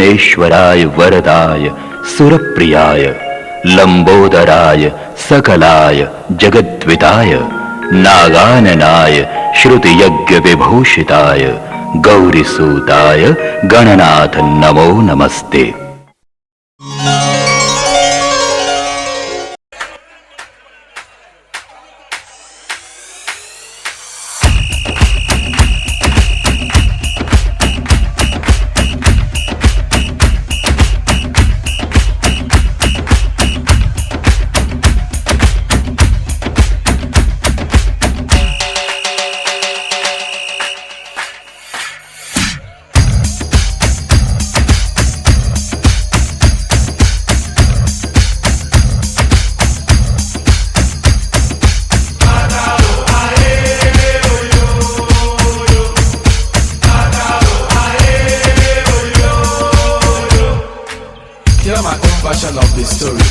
विघ्नेश्वराय वरदाय सुरप्रियाय लंबोदराय सकलाय जगद्विताय नागाननाय श्रुतियज्ञ विभूषिताय गौरीसूताय गणनाथ नमो नमस्ते। Of the story,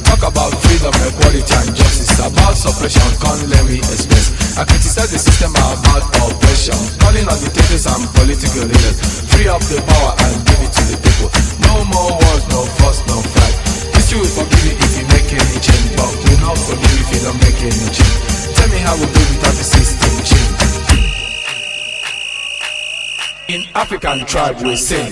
talk about freedom, equality and justice, about suppression, can't let me express. I criticize the system about oppression, calling on dictators and political leaders. Free up the power and give it to the people. No more wars, no fuss, no fight. History will forgive you if you make any change, but will not forgive you if you don't make any change. Tell me how we do without the system change. In African tribe we sing.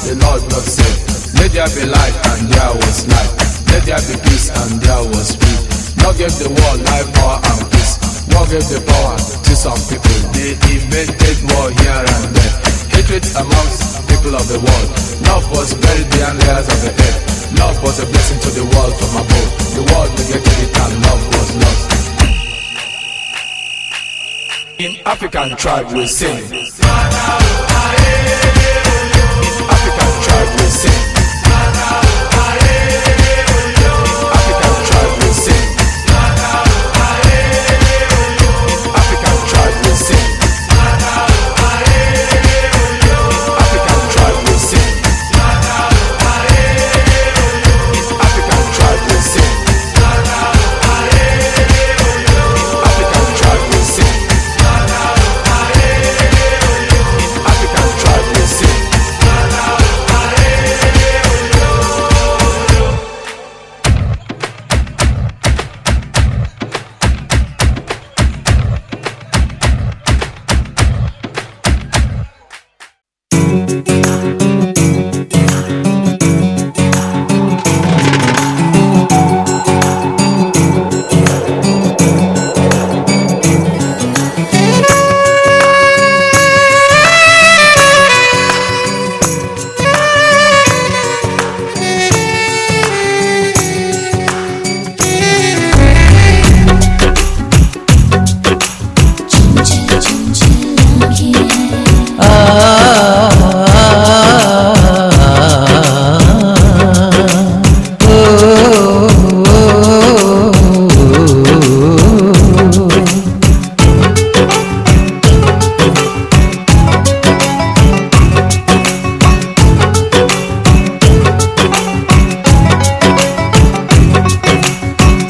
The Lord God said, let there be light, and there was light. Let there be peace, and there was peace. Lord gave the world life, power and peace. War gave the power to some people. They invented war here and there. Hatred amongst people of the world. Love was buried behind layers of the earth. Love was a blessing to the world from above. The world neglected it and love was lost. In African tribe we sing. We sing. African tribe we sing. African tribe we sing. African tribe we sing. African tribe we sing. African tribe we sing. African tribe we sing.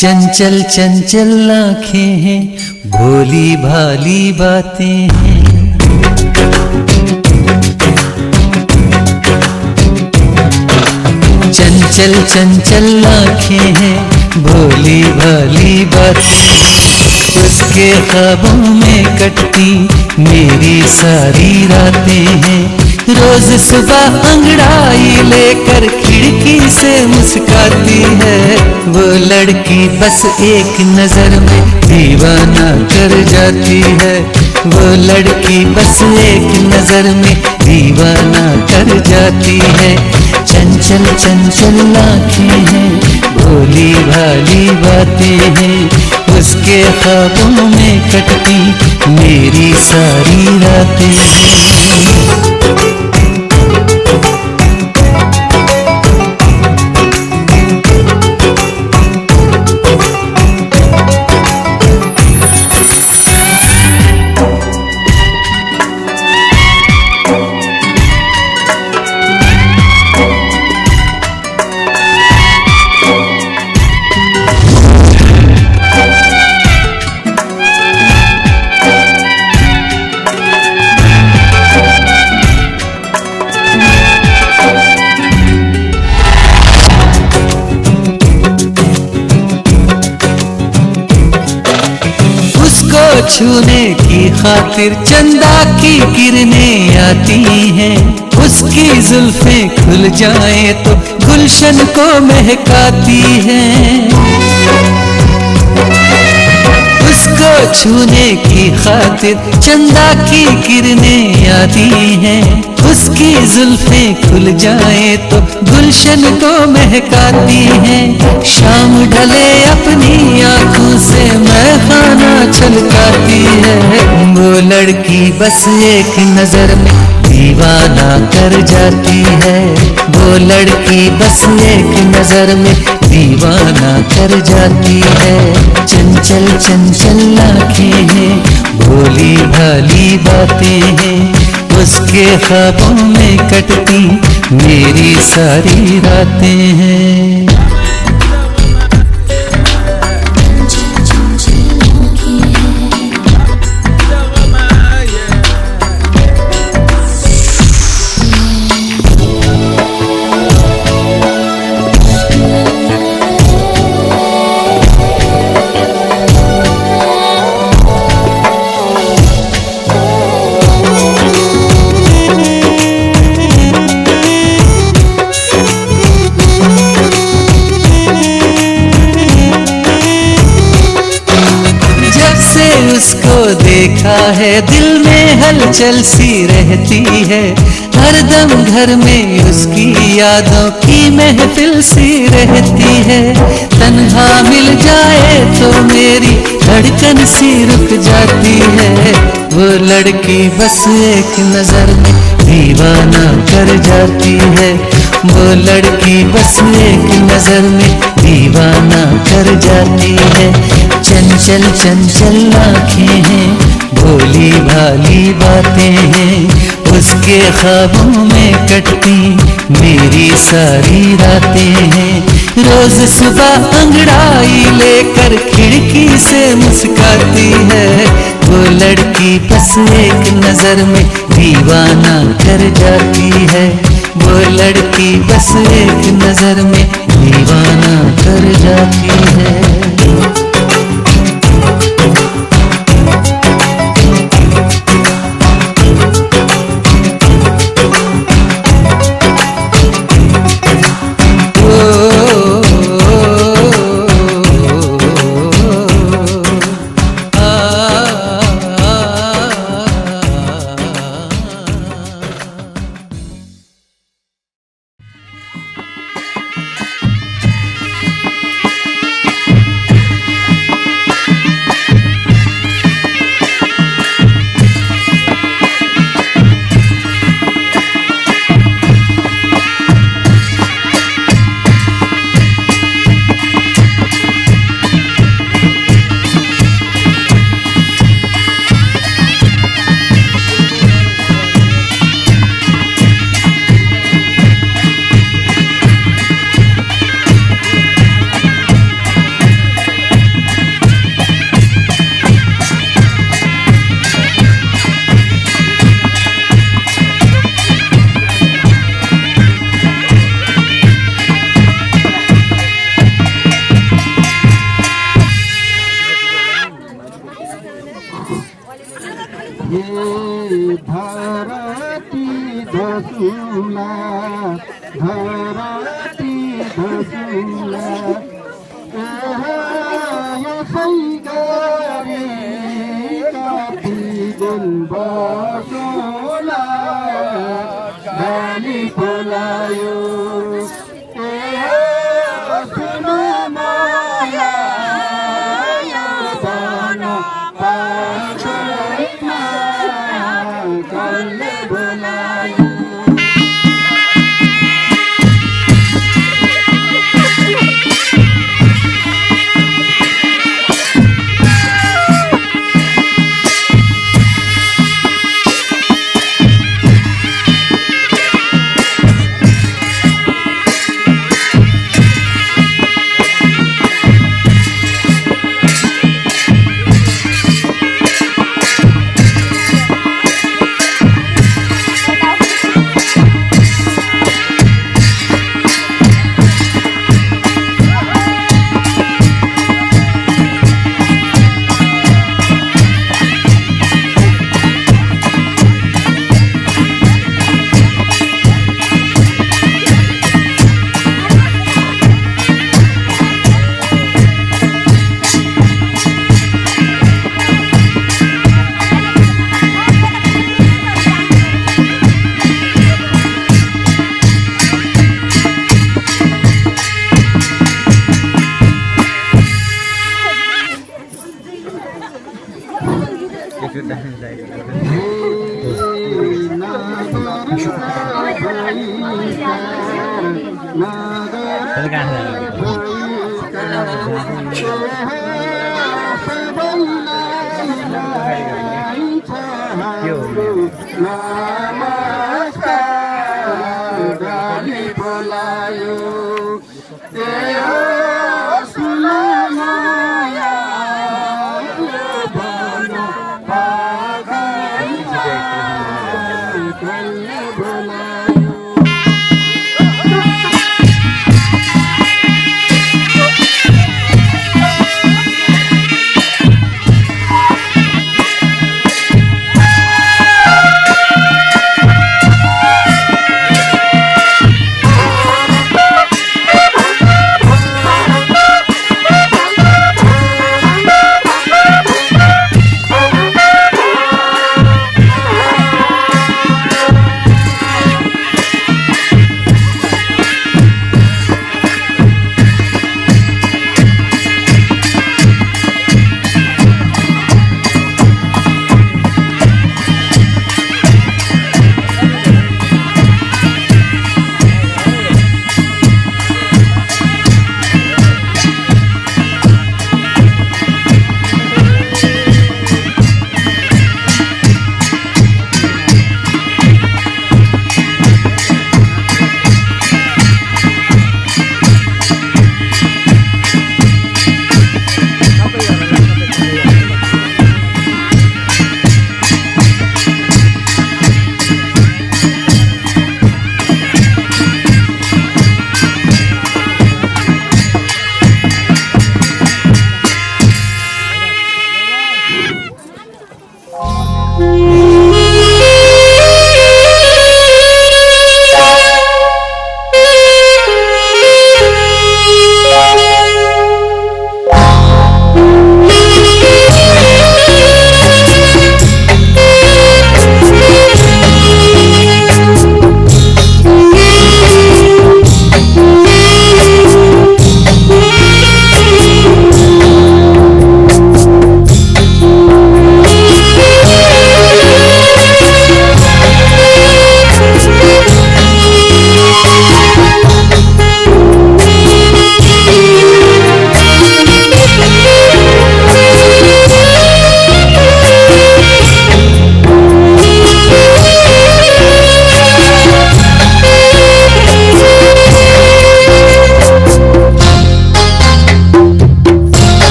चंचल चंचल आँखें हैं, भोली भाली बातें हैं। चंचल चंचल आँखें हैं, भोली भाली बातें। उसके ख्वाबों में कटती मेरी सारी रातें हैं। रोज सुबह अंगड़ाई लेकर खिड़की से मुस्काती है। वो लड़की बस एक नजर में दीवाना कर जाती है। वो लड़की बस एक नजर में दीवाना कर जाती है। चंचल चंचल आँखें हैं, भोली भाली बातें हैं। उसके ख्वाबों में कटती मेरी सारी रातें। छूने की खातिर चंदा की किरणें आती हैं, उसकी जुल्फें खुल जाएं तो गुलशन को महकाती हैं। उसको छूने की खातिर चंदा की किरणें आती हैं, उसकी जुल्फें खुल जाएं तो गुलशन को महकाती हैं। शाम ढले अपनी आंखों से मैं खाना छलकाती है, वो लड़की बस एक नजर में दीवाना कर जाती है, वो लड़की बस एक नजर में दीवाना कर जाती है। चंचल चंचल आँखें हैं, भोली भाली बातें हैं, उसके ख्वाबों में कटती मेरी सारी रातें हैं। उसको देखा है दिल में हलचल सी रहती है, हरदम घर में उसकी यादों की महफिल सी रहती है। तन्हा मिल जाए तो मेरी धड़कन सी रुक जाती है, वो लड़की बस एक नजर में दीवाना कर जाती है, वो लड़की बस एक नजर में दीवाना कर जाती है। चंचल चंचल आँखें हैं, भोली भाली बातें हैं, उसके ख्वाबों में कटती मेरी सारी रातें हैं। रोज सुबह अंगड़ाई लेकर खिड़की से मुस्काती है, वो लड़की बस एक नजर में दीवाना कर जाती है, वो लड़की बस एक नजर में दीवाना कर जाती है। ये धरती धसूला, धरती धसूला, ये सैगारी काफी दिल बसोला, गाली बोलायो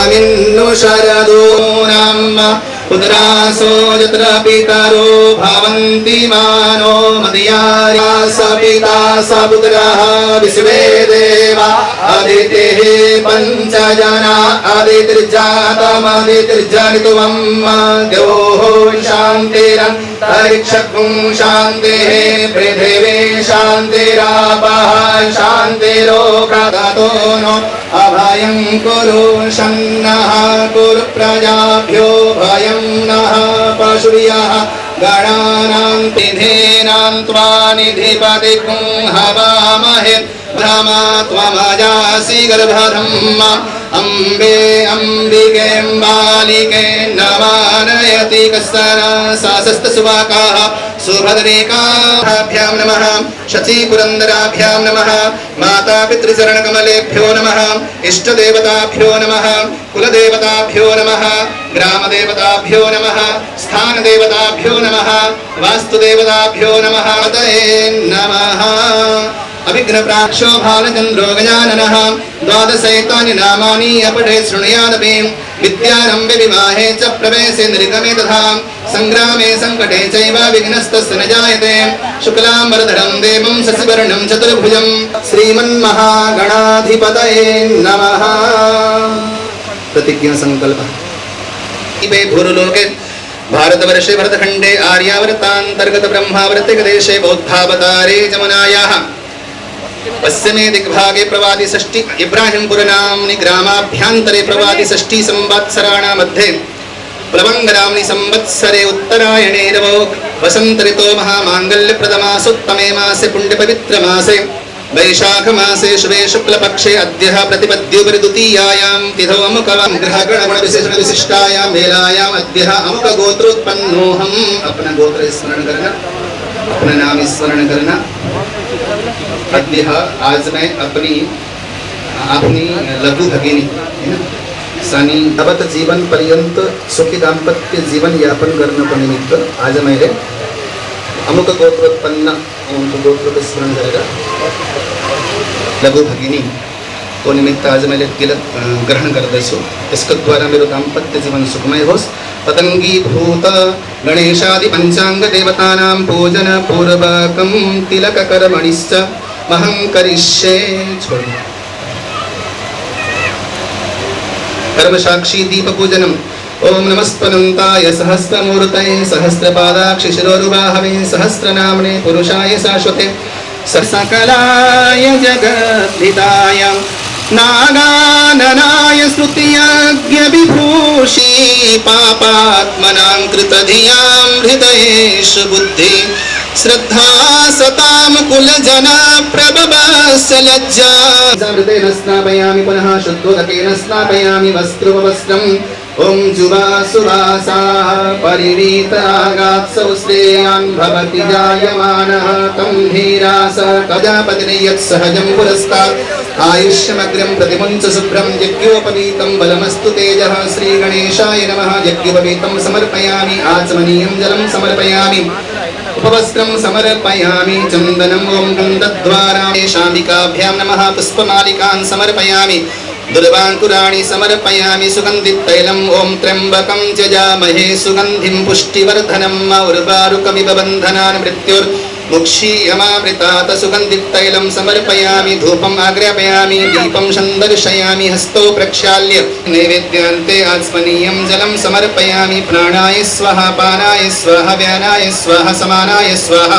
स्वामिन्नु शरदो नाम पुत्रासो यत्र पितरो भवन्ति मानो मदयाया स पिता स पुत्रः विश्वे देवा अदितिः पञ्चजना अदितिर्जातमदितिर्जनितुवं द्योः शान्तिरन्तरिक्षं शान्तिः पृथिवी शान्तिरापः शान्तिरोगतो नो अभयं कुरु शन्नः कुरु प्रजाभ्यो भयं नः पशुभ्यः गणानां तिथीनां त्वा निधिपतिं हवामहे ब्रह्मा त्वमजासि गर्भधम्मा अम्बे अम्बिके बालिके नमानयति कस्तर सासस्तसुवाकाः सुभद्रेकाभ्यां नमः शचीपुरन्दराभ्यां नमः माता पितृचरणकमलेभ्यो नमः इष्टदेवताभ्यो नमः कुलदेवताभ्यो नमः ग्रामदेवताभ्यो नमः स्थानदेवताभ्यो नमः वास्तुदेवताभ्यो नमः तये नमः अभिघ्नप्राक्षो भालचन्द्रो गजाननः द्वादशैतानि नामानि अपठे शृणुयादपि विद्यारम्भे विवाहे च प्रवेशे निर्गमे तथा संग्रामे संकटे चैव विघ्नस्तस्य न जायते शुक्लाम्बरधरं देवं शशिवर्णं चतुर्भुजं श्रीमन्महागणाधिपतये नमः। प्रतिज्ञा संकल्पः। इमे भूर्लोके भारतवर्षे भरतखण्डे आर्यावर्तान्तर्गत ब्रह्मावर्तिकदेशे बौद्धावतारे जमुनायाः पश्चिमे दिग्भागे प्रवादि षष्टि इब्राहिमपुर नाम्नि ग्रामाभ्यन्तरे प्रवादि षष्टि संवत्सराणां मध्ये प्लवंग नाम्नि संवत्सरे उत्तरायणे रवो वसंत ऋतो महामांगल्यप्रदमासोत्तमे मासे पुण्यपवित्र मासे वैशाख मासे शुभे शुक्लपक्षे अद्यः प्रतिपद्योपरि द्वितीयायां तिथौ अमुकवं ग्रहगणगुण विशेषण विशिष्टायां वेलायां अद्यः अमुक गोत्रोत्पन्नोऽहम्। अपना गोत्र स्मरण करना, अपना नाम स्मरण करना। अद्यः आज मैं अपनी लघु भगिनी सनी अवत जीवन पर्यंत सुखी दाम्पत्य जीवन यापन करने को निमित्त आज मैंने अमुक गोत्रोत्पन्न गोत्र का स्मरण करेगा लघु भगिनी तो निमित्त आज मैं तिलक ग्रहण कर दसो। इसके द्वारा मेरे दाम्पत्य जीवन सुखमय हो। पतंगी भूत गणेशादि पंचांग देवतानां पूजन पूर्वकं तिलक कर्मणिश्च महं करिष्ये। कर्म साक्षी दीप पूजनम। ओम नमस्पनन्ताय सहस्रमूर्तये सहस्रपादाक्षि शिरोरुबाहवे सहस्रनाम्ने पुरुषाय शाश्वते सकलाय जगद्धिताय नागाननाय स्तुतियज्ञ विभूषी पापात्मनां कृतधियां हृदयेषु बुद्धि श्रद्धा सताम कुलजना प्रभवस्य लज्जा। अमृतेन स्नापयामि पुनः शुद्धोदकेन स्नापयामि वस्त्रं ओम जुवा सुवासाः परिणीतागात्सौ श्रेयान् भवति जायमानः तं धीरास प्रजापतिर्यत् सहजं पुरस्तात् आयुष्यमग्रं प्रतिमुञ्च शुभ्रं यज्ञोपवीतं बलमस्तु तेजः। श्रीगणेशाय नमः। यज्ञोपवीतं समर्पयामि आचमनीयं जलं समर्पयामि उपवस्त्रं समर्पयामि चन्दनम् ओं गन्धद्वारा शान्तिकाभ्यां नमः। पुष्पमालिकान् समर्पयामि दुर्वांकुराणि समर्पयामि सुगन्धितैलम् ओं त्र्यम्बकं जजामहे सुगन्धिं पुष्टिवर्धनम् उर्वारुकमिव बन्धनान् मृत्युर्मुक्षीयमामृतात् सुगन्धितैलं समर्पयामि धूपम् आग्रापयामि दीपं सन्दर्शयामि हस्तौ प्रक्षाल्य नैवेद्यान्ते आचमनीयं जलं समर्पयामि। प्राणाय स्वाहा पानाय स्वाहा व्यानाय स्वाहा समानाय स्वाहा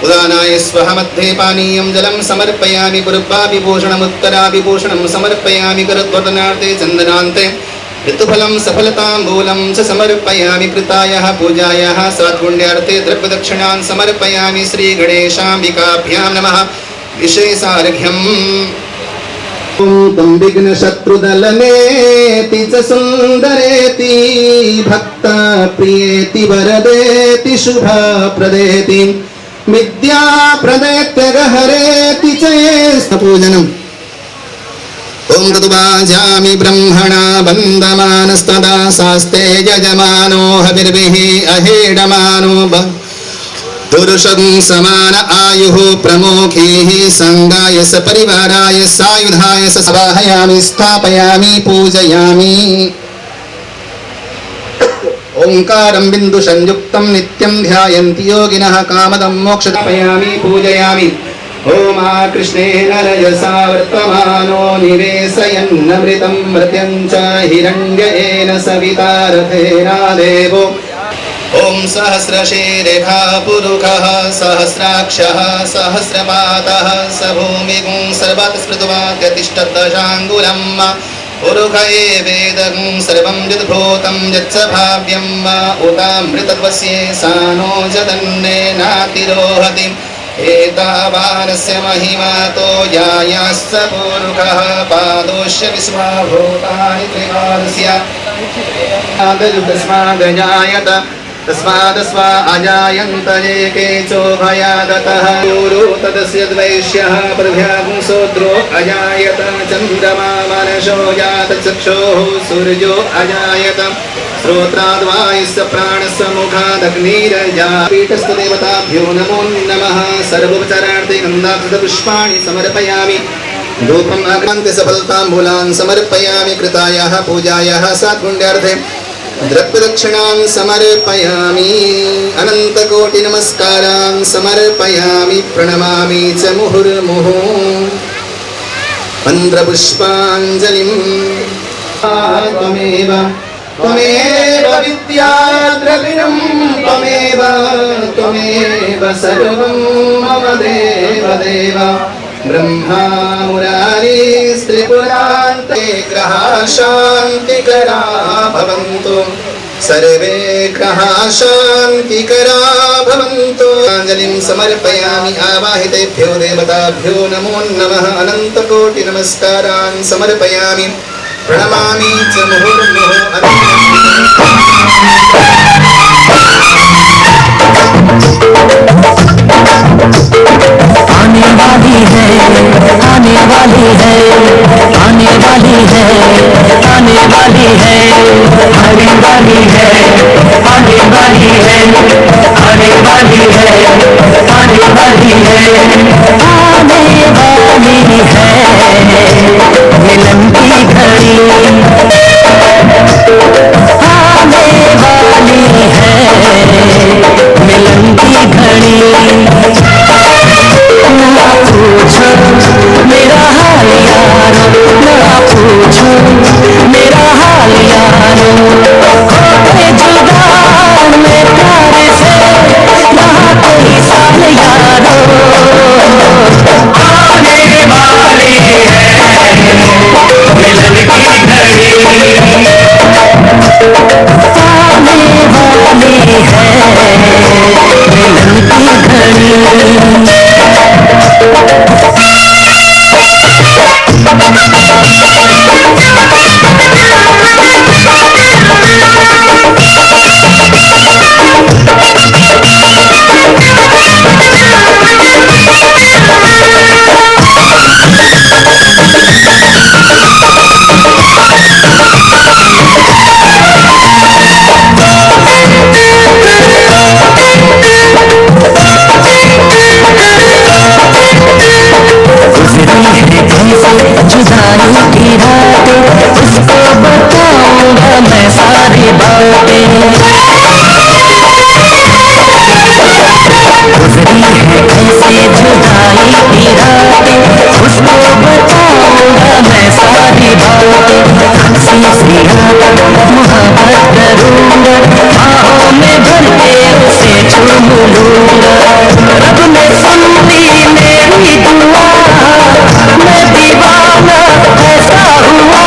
उदानाय स्वः मध्ये पानीयं जलं समर्पयामि। पूर्वाभिभूषणमुत्तराभिभूषणं समर्पयामि। करद्वर्धनार्थे चन्दनान्ते ऋतुफलं सफलताम्बूलं च समर्पयामि। कृतायाः पूजायाः सत्पुण्यार्थे द्रव्यदक्षिणान् समर्पयामि। श्रीगणेशाम्बिकाभ्यां नमः। विशेषार्घ्यम् तं विघ्नशत्रुदलनेति च सुन्दरेति भक्तप्रियेति वरदेति शुभप्रदेति विद्या प्रदैत्यगहरेति चेस्तपूजनम् ओं तदुवाजामि ब्रह्मणा वन्दमानस्तदा शास्ते यजमानो हविर्भिः अहेडमानो पुरुषं समान आयुः प्रमुखैः संगाय सपरिवाराय सायुधाय सवाहयामि स्थापयामि पूजयामि ओंकारं बिंदु संयुक्तं नित्यं ध्यायन्ति योगिनः कामदं मोक्षदापयामि पूजयामि ओम कृष्णेन रजसा वर्तमानो निवेशयन्नमृतं मृत्यं च हिरण्येन सविता रथेना देवो ओम सहस्रशीरेखा पुरुषः सहस्राक्षः सहस्रपातः स भूमिगुं सर्वतः स्मृत्वा गतिष्ठदशाङ्गुलं पुरुष एवेदं सर्वं यद्भूतं यत्स भाव्यं उतामृतत्वस्य सानो जदन्नेनातिरोहति एतावानस्य महिमातो यायाश्च पुरुषः पादोश्च विश्वभूतानि त्रिपादस्य आदयुतस्मादजायत तस्मादस्वा अजायन्त एके चोभयादतः गुरु तदस्य द्वैष्यः प्रभ्यागुं शूद्रो अजायत चन्द्रमा मनसो जात चक्षुः सूर्यो अजायत श्रोत्राद्वायुस्य प्राणस्य मुखादग्निरजा पीठस्थ देवताभ्यो नमो नमः सर्वोपचारार्थे गन्धाक्षतपुष्पाणि समर्पयामि धूपम् अग्रान्ते सफलताम्बूलान् समर्पयामि कृतायाः पूजायाः सात्पुण्यार्थे द्रव्यदक्षिणां समर्पयामि अनन्तकोटिनमस्कारान् समर्पयामि प्रणमामि च मुहुर्मुहुः मन्त्रपुष्पाञ्जलिं त्वमेव त्वमेव विद्या द्रविणं त्वमेव सर्वं मम देवदेव ब्रह्मा मुरारी त्रिपुरान्ते ग्रहा शान्तिकरा भवन्तु सर्वे ग्रहा शान्तिकरा भवन्तु अंजलिं समर्पयामि आवाहितेभ्यो देवताभ्यो नमो नमः अनन्तकोटि नमस्कारान् समर्पयामि प्रणमामि च मुहुर्मुहुः आने वाली है आने वाली है आने वाली है आने वाली है आने वाली है आने वाली है आने वाली है आने वाली है आने वाली है मिलन की घड़ी आने वाली है मिलन की घड़ी ना पूछो मेरा हाल यारो ना पूछो मेरा हाल यारो होते जुदा मैं प्यार से यहाँ कोई साल यारो आने वाली है मिलन की घड़ी आने वाली है मिलन की घड़ी जुदाई की रात उसको बताऊंगा मैं सारी बातें गुजरी है ऐसे जुदाई की रात उसको बताऊंगा मैं सारी बातें हंसी सी मोहब्बत करूंगा बाहों में भर के उसे चूम लूंगा रब ने सुन ली मेरी दुआ मैं दीवाना ऐसा हुआ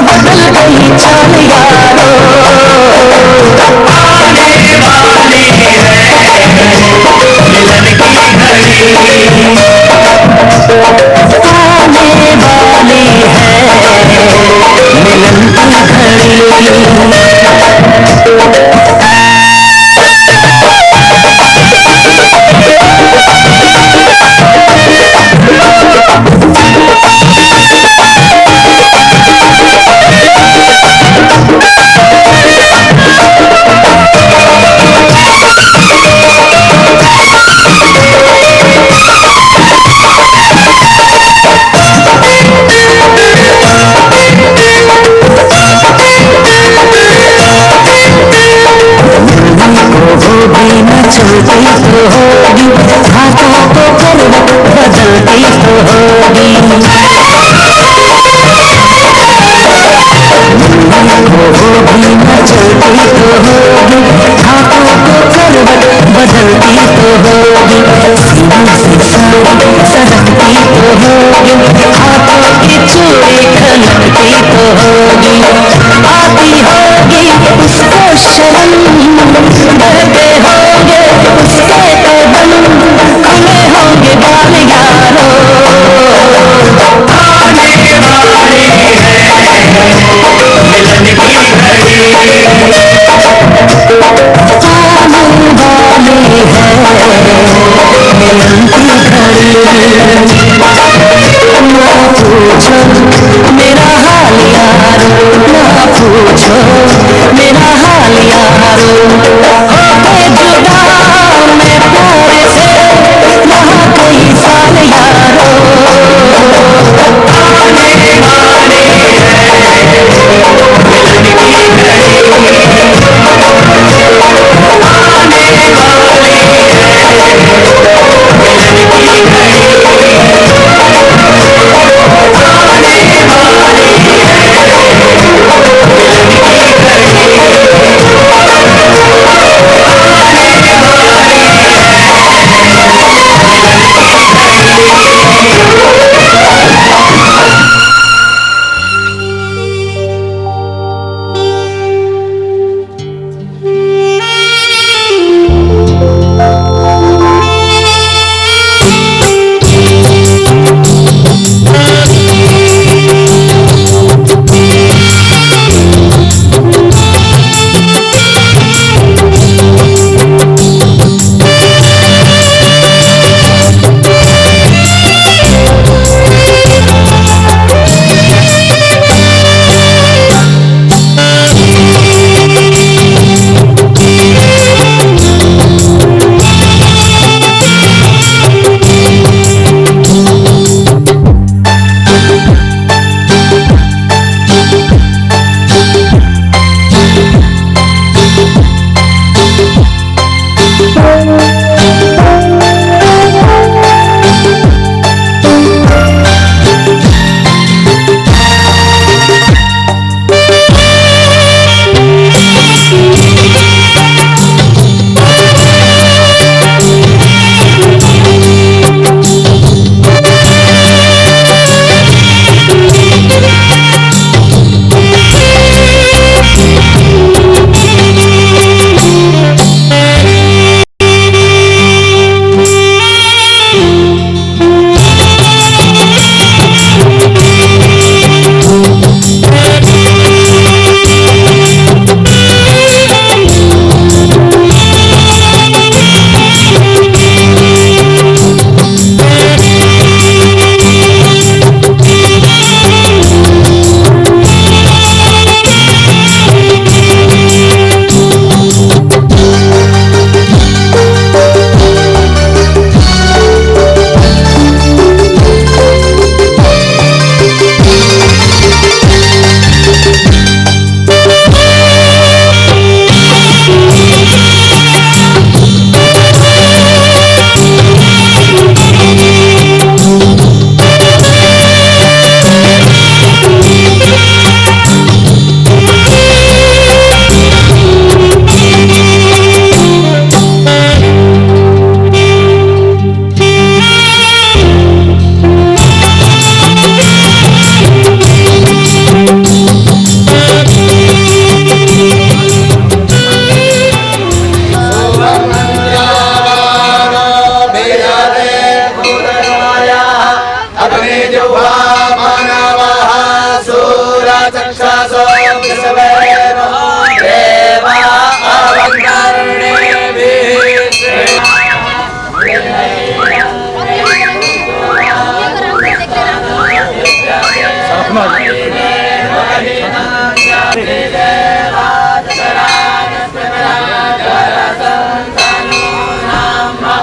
बदल गई चाल यारो आने वाली है मिलन की घड़ी आने वाली है मिलन की घड़ी न चलती तो होगी, हाथों को करवट बदलती तो होगी, सीनों से साड़ी सरकती तो होगी, हाथों की चूड़ी खनकती तो होगी, आती होगी उसको शर्म, बहते होंगे उसके कदम, खुले होंगे बाल यारो, आने वाली है मिलन की घड़ी, आने वाली है मिलन की घड़ी। ना पूछो मेरा हाल यारो, ना पूछो मेरा हाल यारो, होके जुदा मैं प्यार से यहाँ कई साल यारो, आने वाली है मिलन की घड़ी, आने वाली है मिलन की घड़ी,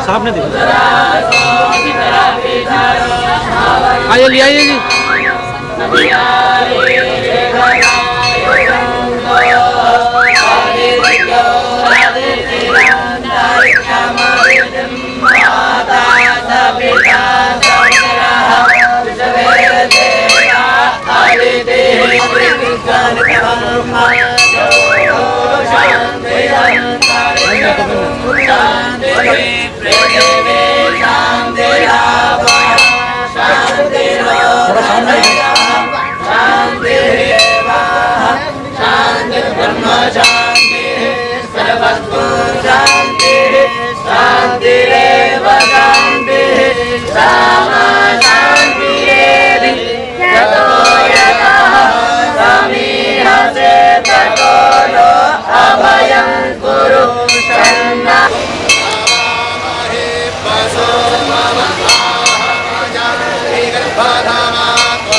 साहब ने देखा आइए ले आइए जी।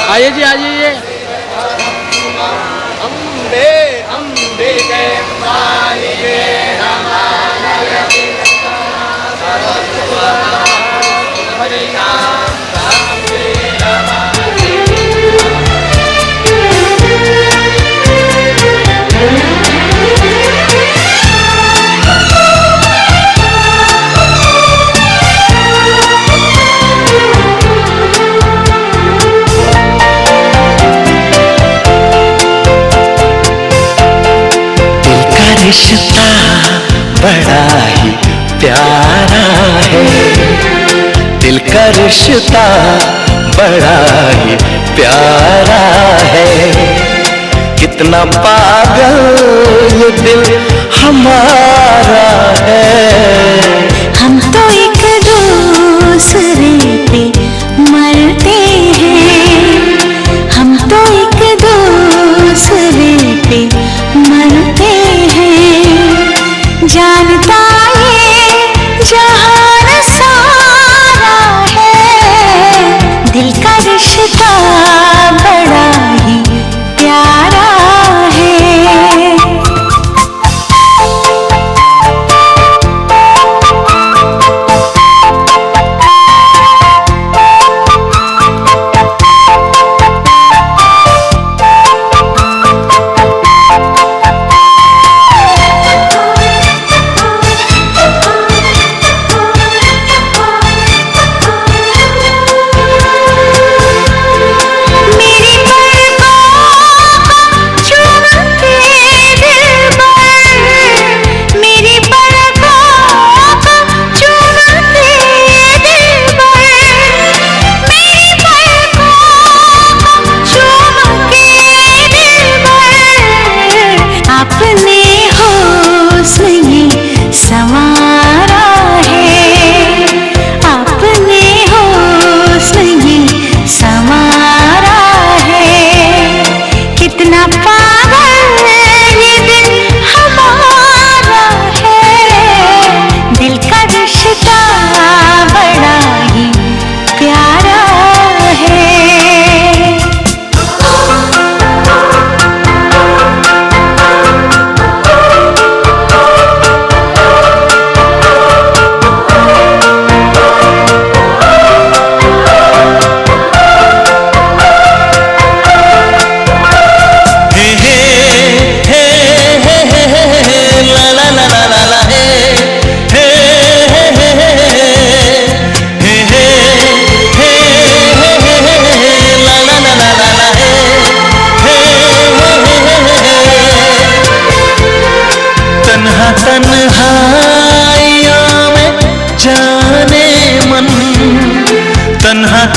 आइए जी, आइए। अम्बे अम्बिके कालिके रिश्ता बड़ा ही प्यारा है, दिल का रिश्ता बड़ा ही प्यारा है। कितना पागल ये दिल हमारा है। हम तो एक दूसरे पे मरते हैं, हम तो एक दूसरे पे मरते हैं। जानता ये जहान सारा है, दिल का रिश्ता बड़ा ही प्यारा है।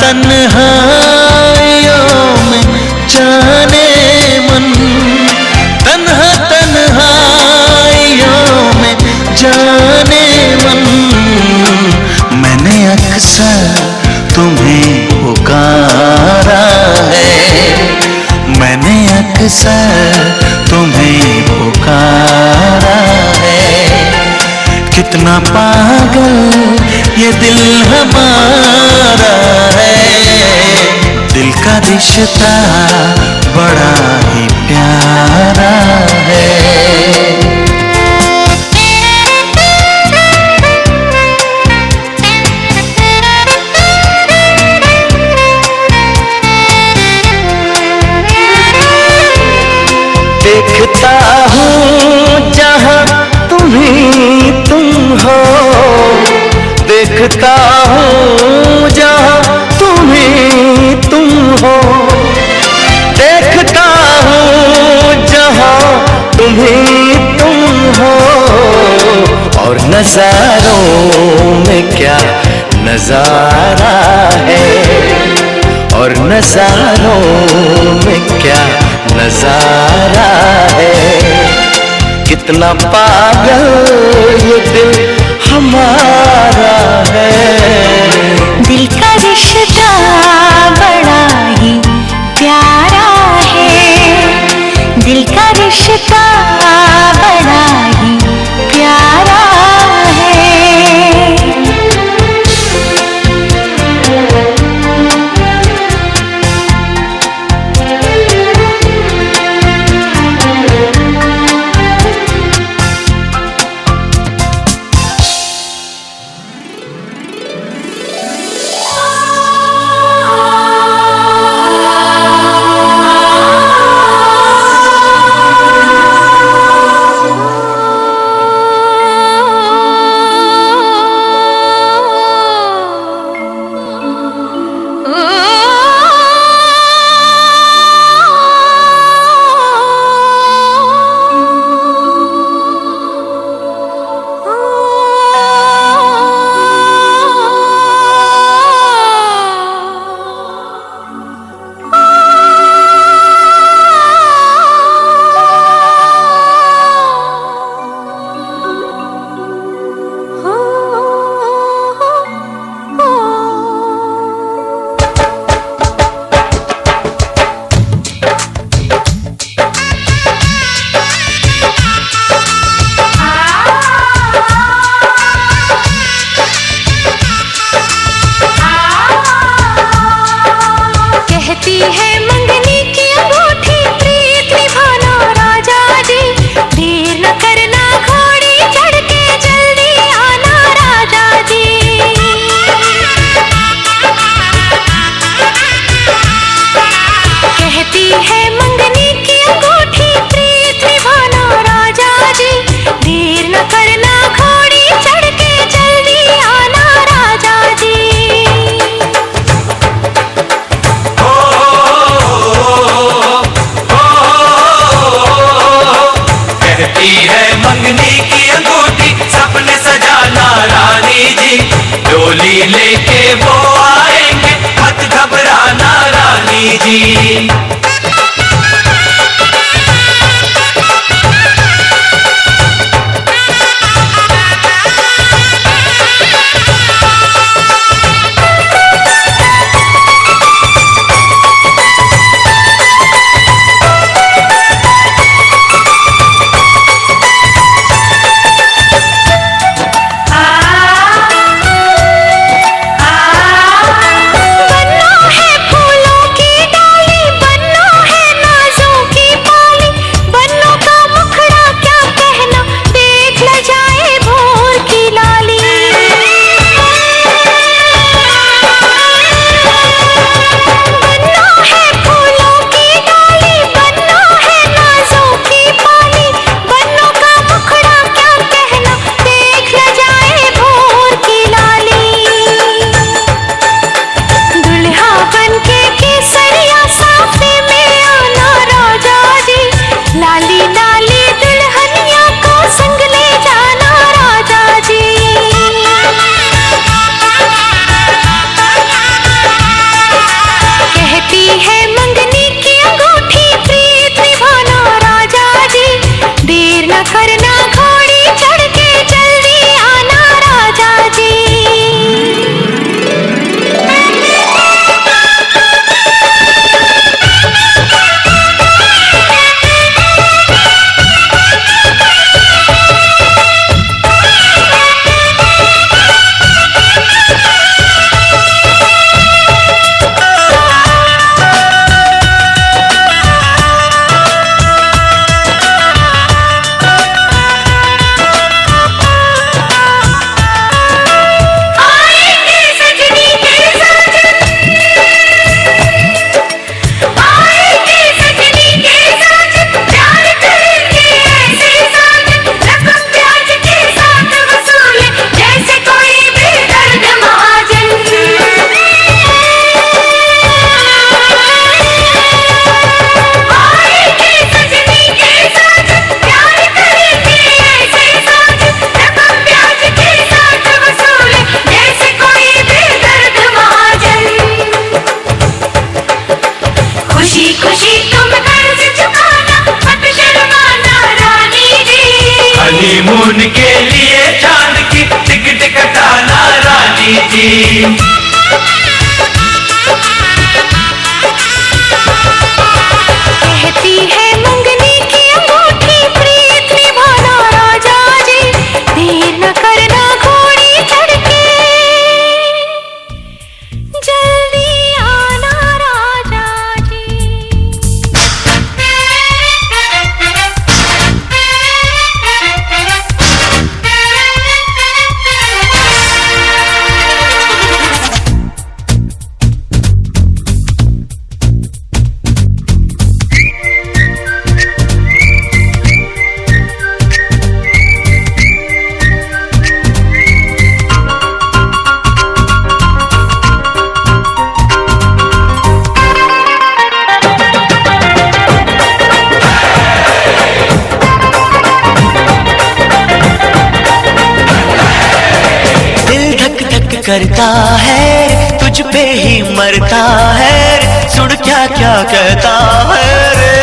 तन्हाइयों में जाने मन, तन्हा तन्हाइयों में जाने मन। मैंने अक्सर तुम्हें पुकारा है, मैंने अक्सर तुम्हें पुकारा है। कितना पागल ये दिल हमारा है, दिल का रिश्ता बड़ा ही प्यारा है। देखता हूँ जहाँ तुम्हीं तुम हो, देखता हूँ जहाँ तुम्हीं तुम हो, देखता हूँ जहाँ तुम्हीं तुम हो। और नज़ारों में क्या नज़ारा है, और नज़ारों में क्या नज़ारा है। कितना पागल ये दिल हमारा है। दिल का रिश्ता बड़ा ही प्यारा है, दिल का रिश्ता बड़ा ही प्यारा है। लेके वो आएंगे, मत घबराना रानी जी। हनीमून के लिए चांद की टिकट कटाना रानी जी। कहती है मंगनी की अंगूठी प्रीत निभाना राजा जी, देर न करना घोड़ी चढ़ के जल्दी आना राजा जी। करता है तुझ पे ही मरता है, सुन क्या क्या कहता है रे।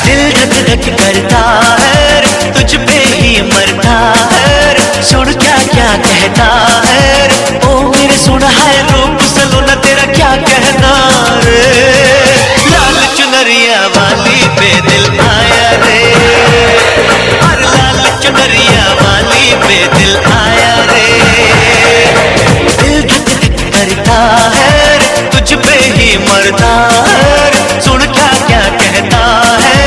दिल धक धक करता है तुझ पे ही मरता है, सुन क्या क्या कहता है। ओ मेरे सुन है रूप सलोना तेरा क्या कहना रे। लाल चुनरिया वाली पे दिल आया रे, और लाल चुनरिया वाली पे दिल आया रे। दिल धक धक करता है तुझ पे ही मरता है, सुन क्या क्या कहता है।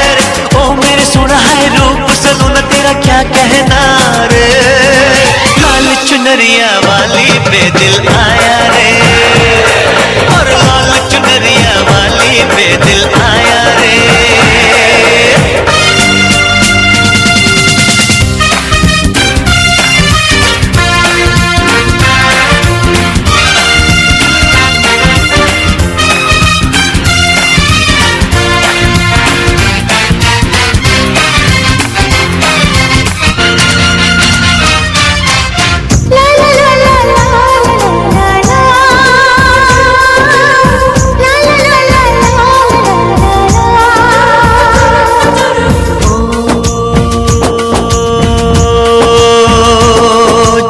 ओ मेरे सुन है रूप सलोना तेरा क्या कहना रे। लाल चुनरिया वाली पे दिल आया रे, और लाल चुनरिया वाली पे दिल आया रे।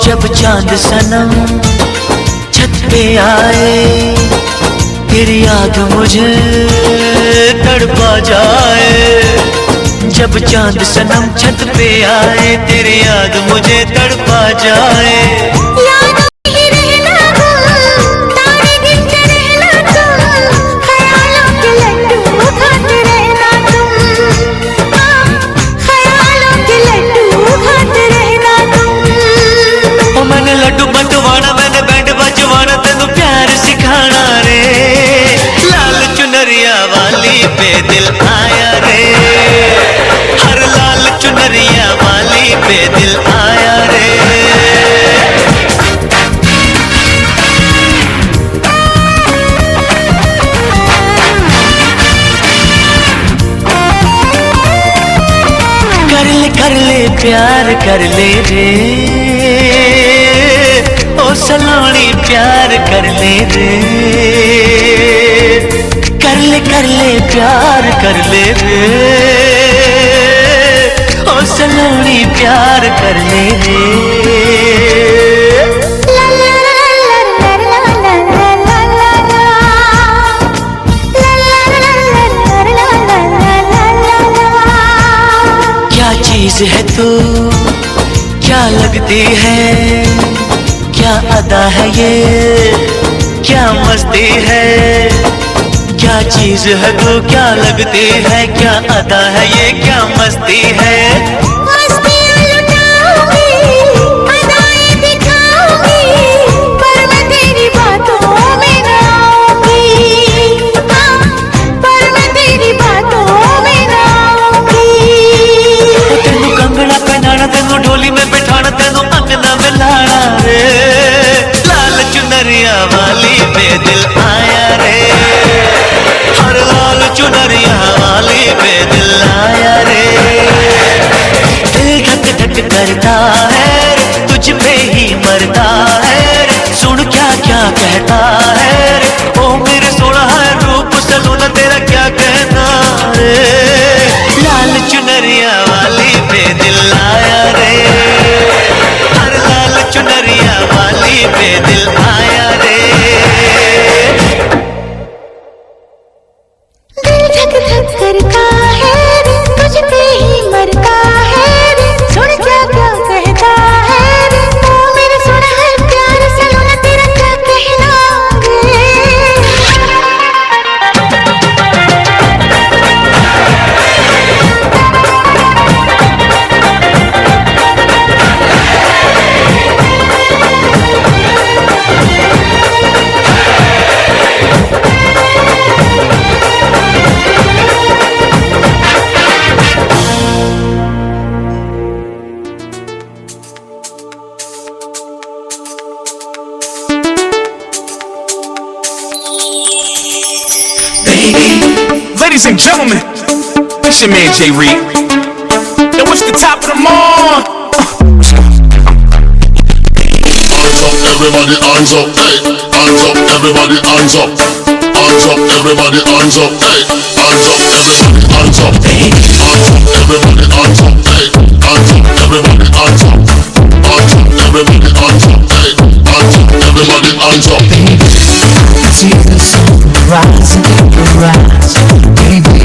जब चांद सनम छत पे आए, तेरी याद मुझे तड़पा जाए। जब चांद सनम छत पे आए, तेरी याद मुझे तड़पा जाए। लड्डू बंटवाना मैंने बैंड बजवाना, तेनू प्यार सिखाना रे। लाल चुनरिया वाली पे दिल आया रे, हर लाल चुनरिया वाली पे दिल आया रे। कर ले प्यार कर ले रे, ओ सलोनी प्यार कर ले रे। कर ले प्यार कर ले रे, ओ सलोनी प्यार कर ले रे। क्या चीज है तू, क्या लगती है, क्या अदा है ये, क्या मस्ती है। क्या चीज है तू, क्या लगती है, क्या अदा है ये, क्या मस्ती है। तेनू ढोली में बिठाना, तेनू अंगना में लाना रे। लाल चुनरिया वाली पे दिल आया रे, हर लाल चुनरिया वाली पे दिल आया रे। दिल धक धक करता है तुझ पे ही मरता है, सुन क्या क्या कहता है। ओ मेरे सोना है रूप सलोना तेरा क्या कहना रे। लाल चुनरिया वाली It's your man Jay Reed. Yo, what's the top of the morning? Hands up, everybody, hands up, hey. Hands up, everybody, hands up. Hands up, everybody, hands up, hey. Hands up, everybody, hands up. Hands up, everybody, hands up, hey. Hands up, everybody, hands up. Hands up, everybody, hands up, hey. Hands up, everybody, hands up. I see the sun rise and rise. Baby,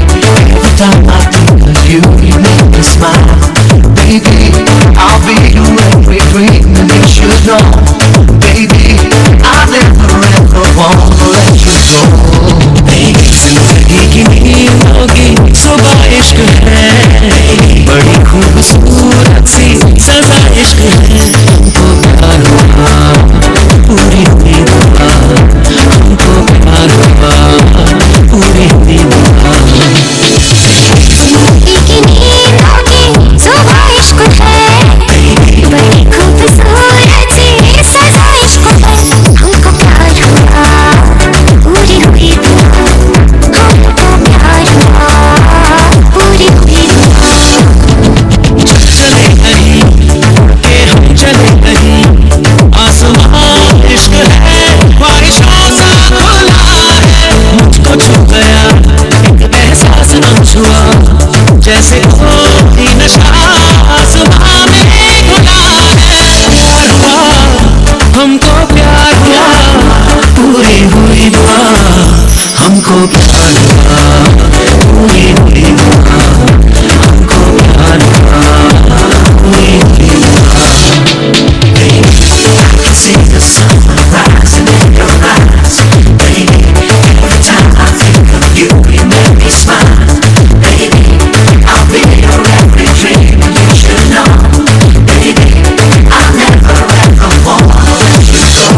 every time I think of you, you make me smile. Baby, I'll be your every dream and you should know. Baby, I never ever wanna let you go. Baby, जिंदगी की नींद होगी सुबह इश्क है. बड़ी खूबसूरत सी सजा इश्क है. हमको प्यार हुआ पूरी हुई दुआ. हमको प्यार हुआ पूरी हुई दुआ. जिंदगी की नींद होगी सुबह इश्क है. बड़ी खूबसूरत सी सजा इश्क है. हमको प्यार हुआ पूरी हुई दुआ. हमको प्यार हुआ पूरी हुई दुआ. चले कहीं के हम चले कहीं. आसमां इश्क है ख्वाहिशों सा खुला है. मुझको छू गया एक एहसास न छुआ. जैसे कोई नशा आसमां में घुला है. प्यार हुआ हमको प्यार हुआ पूरी हुई दुआ. हमको प्यार हुआ पूरी हुई दुआ. हमको प्यार हुआ पूरी हुई दुआ. Baby, I can see the sun rising in your eyes. Baby, every time I think of you, you make me smile. Baby, I'll be your every dream and you should know. Baby, I'll never ever wanna let you go.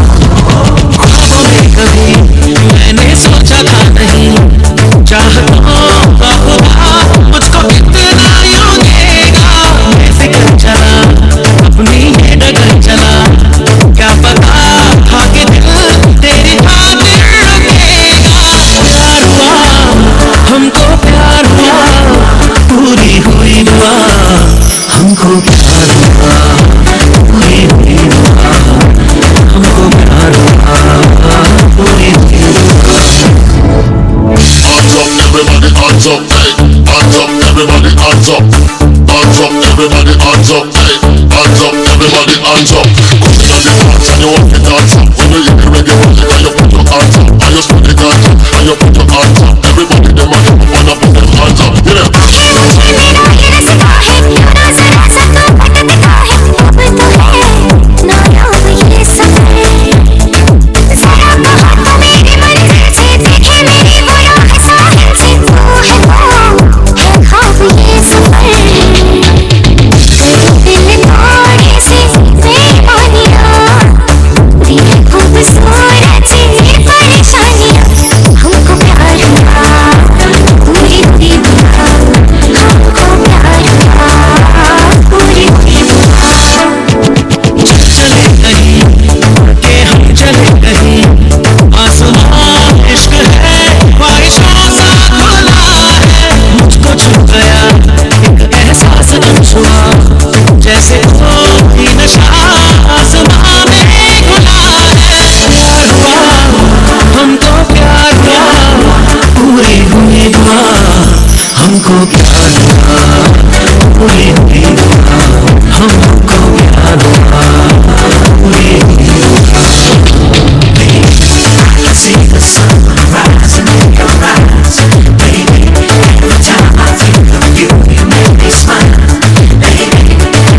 ख्वाबों में कभी मैंने सोचा था नहीं. चाहतों का खुदा मुझको कितना यूं देगा. मैं फिक्र चला अपनी ये डगर चला. क्या पता था कि दिल तेरी खातिर रुकेगा. प्यार हुआ हमको प्यार हुआ पूरी हुई दुआ. हमको प्यार हुआ पूरी हुई दुआ. हमको प्यार हुआ पूरी हुई दुआ. Hands up, everybody, hands up, hey. Hands up, everybody, hands up. Hands up, everybody, hands up, hey. Hands up, everybody, hands up. Come in on the dance and you want to dance up. When you hear the reggae music and you put your hands up. And you spin the dance up and you put your hands up. Everybody, them and them wanna put them hands up. You know? जैसे कोई नशा आसमां में घुला है. प्यार हुआ हमको प्यार हुआ पूरी हुई दुआ. हमको प्यार हुआ पूरी हुई दुआ. हमको प्यार हुआ पूरी हुई दुआ. Baby, I can see the sun rising in your eyes. Baby, every time I think of you, you make me smile. Baby,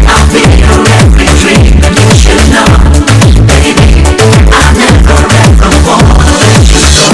I'll be your every dream and you should know. Baby, I never ever wanna let you go.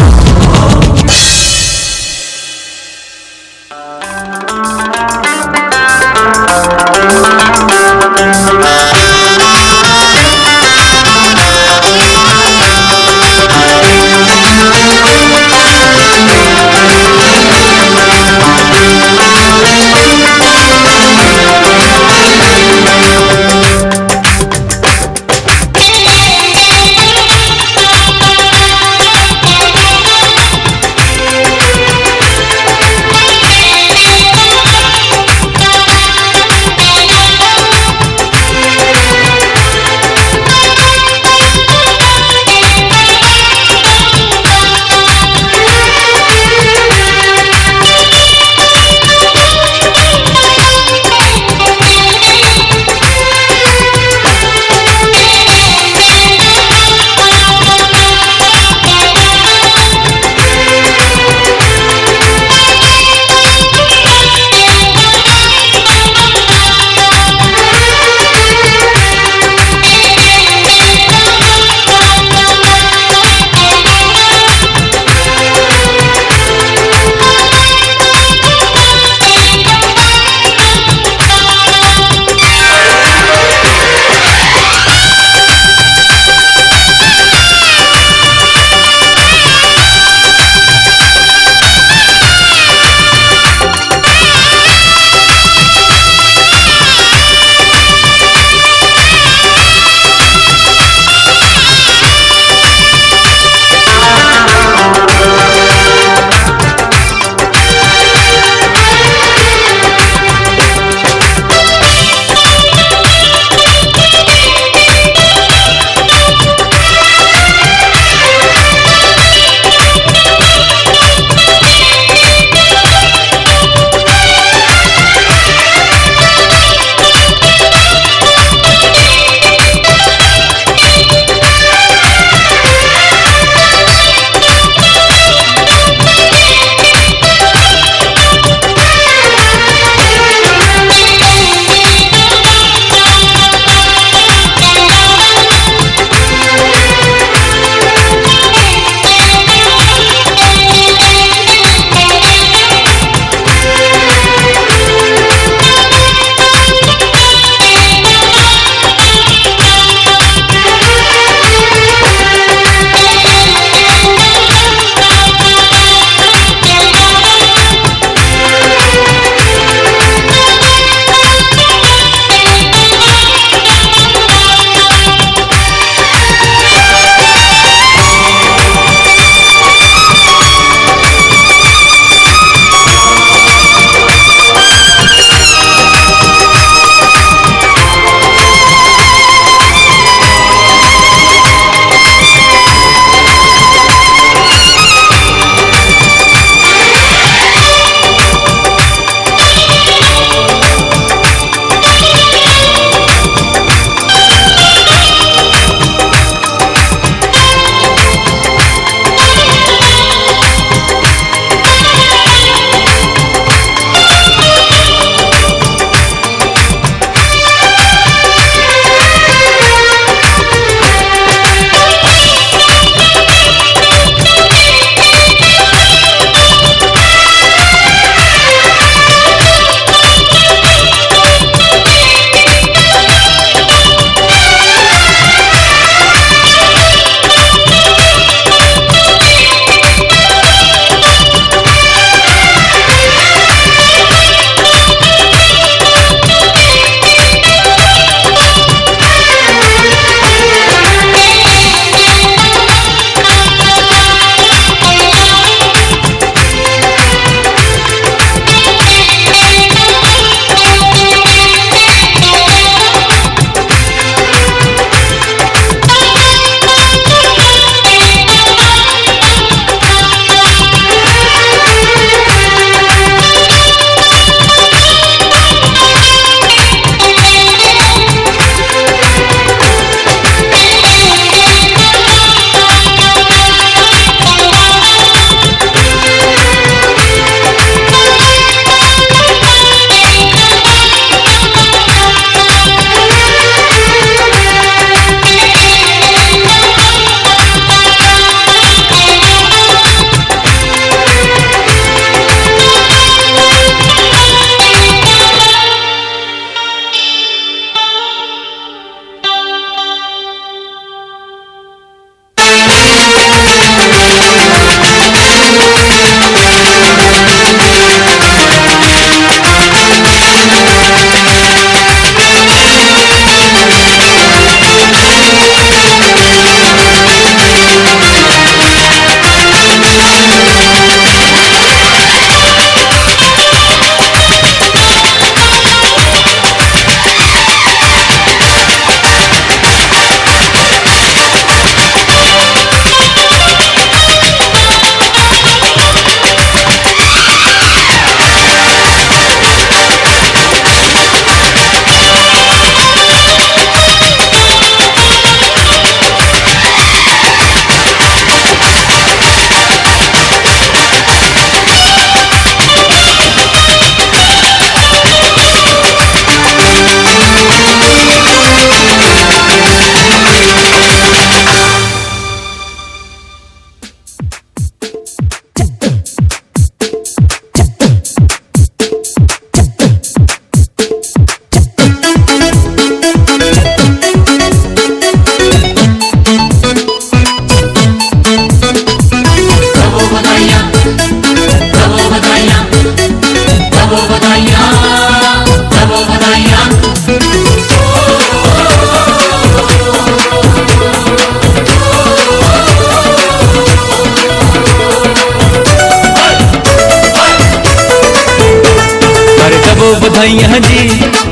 बधाइयां जी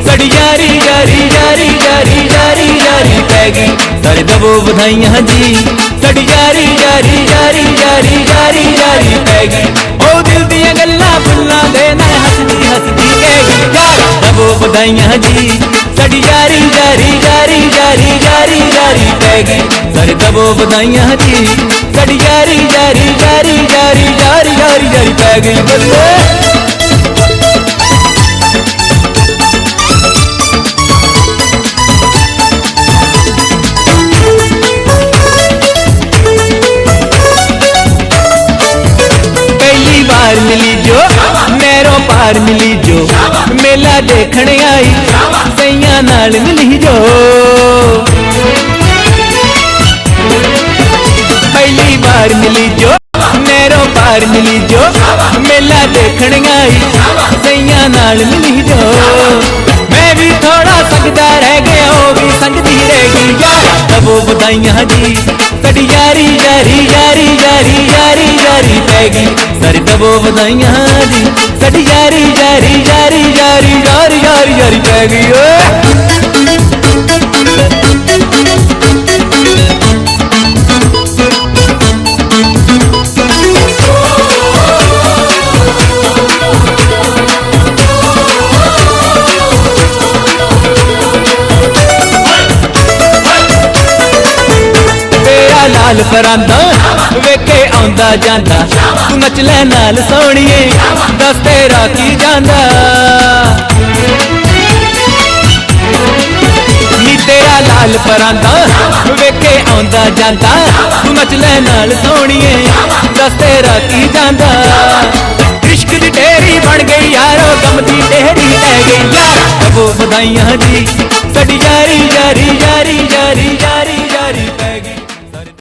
साड़ी यारी यारी यारी यारी यारी यारी पै गई सारे दबो बधाइयां जी साड़ी यारी यारी यारी यारी यारी यारी पै गई ओ दिल दियां गल्लां फुल्लां दे नाल हसदी हसदी कह गई यार दबो बधाइयां जी साड़ी यारी यारी यारी यारी यारी यारी पै गई सारे दबो बधाइयां जी साड़ी यारी यारी यारी यारी यारी यारी यारी पै गई बल्ले मिली जो नैरों पार मिली जो मेला देखने आई सैया नाल मिली जो पहली बार मिली जो नैरों पार मिली जो मेला देखने आई सैया नाल मिली जो मैं भी थोड़ा संगदा रह गया वो भी संगदी रह गई यार दबो बधाइयां जी साड़ी यारी यारी यारी यारी यारी यारी पै गई सारी दबो बधाइयां जी साड़ी यारी यारी यारी यारी यारी यारी यारी पै गई लाल परांदा वेखे आंदा जांदा तू नच ले नाल सोहणीए दस तेरा की जांदा नी तेरा लाल परांदा वेखे आंदा जांदा तू नच ले नाल सोहणीए दस तेरा की जांदा इश्क दी ढेरी बन गई यारो गम दी ढेरी लै गई यार दबो बधाइयां जी साड़ी यारी यारी यारी यारी यारी